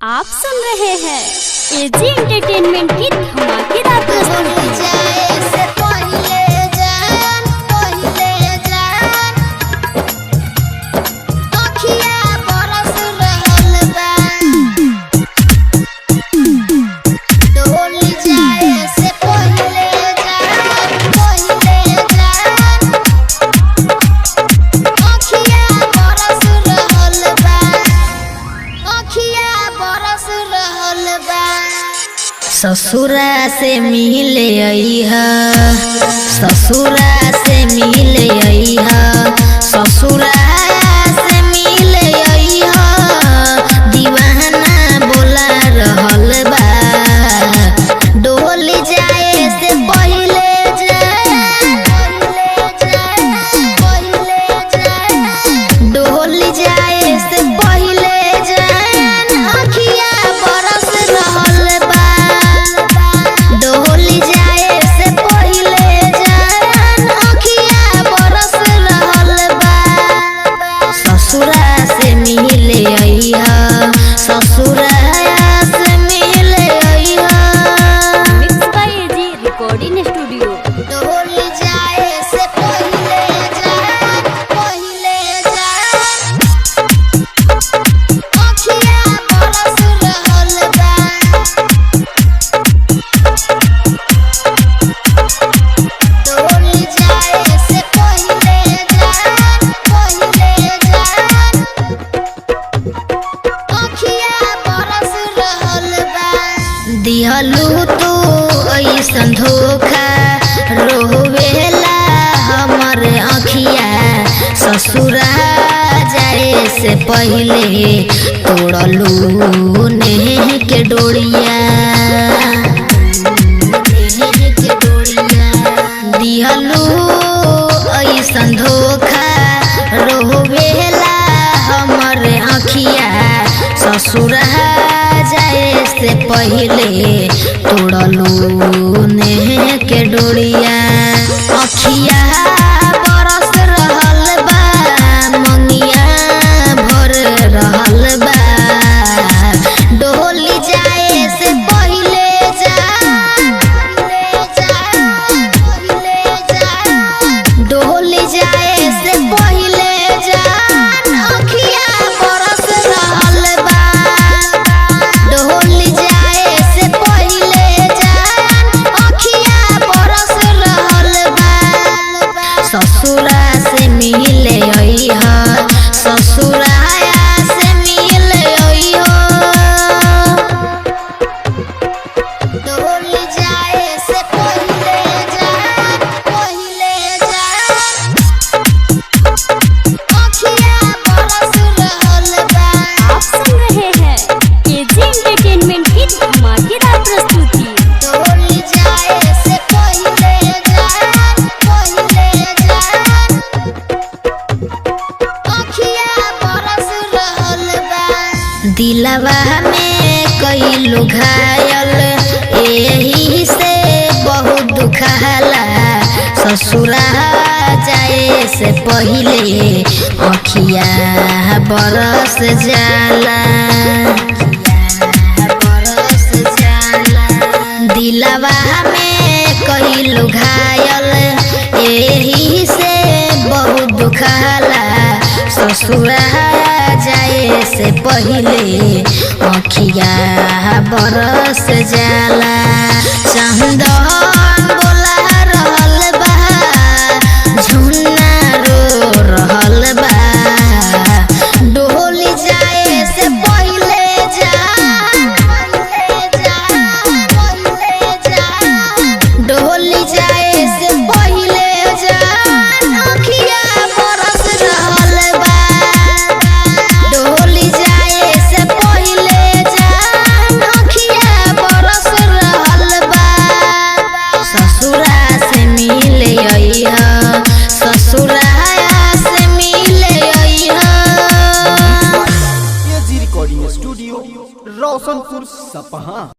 आप सुन रहे हैं एजी एंटरटेनमेंट की धमाकेदार प्रस्तुति। ससुरा से मिले अइहा, ससुरा से मिले अइहा, ससुरा से मिले अइहा, दीवाना बोला रहल बा। डोली जाए से पहिले डोली जाए से पहिले अखिया बरस रहल बा। डोली जाए से पहिले अखिया बरस रहल बा। ससुरा से मिले अइहा, ससुरा से मिले अइहा। Mix by AG recording studio. डोली जाए से पहिले अखिया बरस रहल बा। डोली जाए से पहिले अखिया बरस रहल बा। दिहलू तू ऐसन धोखा, रोवेला हमर अखिया। ससुरा जाए से पहिले तोड़लू नेह के डोरिया। दिहलू ऐसन धोखा, रोवेला हमर अखिया। ससुरा जाए से पहिले तोड़लू नेह के डोरिया। अखिया बरस रहल बा, मंगिया भर रहल बा। डोली जाए से पहिले डोली जाए से पहिले अखिया बरस रहल बा। डोली जाए से पहिले अखिया बरस रहल बा। ससुरा से मिले अइहा, ससुरा से मिले अइहा। डोली जाए से पहिले अखिया बरस रहल बा। आप सुन रहे हैं एजी एंटरटेनमेंट की धमाकेदार प्रस्तुति। डोली जाए से पहिले अखिया बरस रहल बा। दिलवा में कई लोग घायल, एही से बहुत दुखाला। ससुरा जाए से पहिले अखिया बरस जाला। दिलवा में कई लोग घायल, एही से बहुत दुखाला। ससुरा जाए से पहिले अखिया बरस जाला। चंदन बोला रहल बा, झुन्ना रो रहल बा। डोली जाए से पहिले डोली जाए से पहिले अखिया बरस रहल बा। डोली जाए से पहिले अखिया बरस रहल बा। ससुरा से मिले अइहा, ससुरा से मिले अइहा। एजी रिकॉर्डिंग स्टूडियो, रोशनपुर सपहा।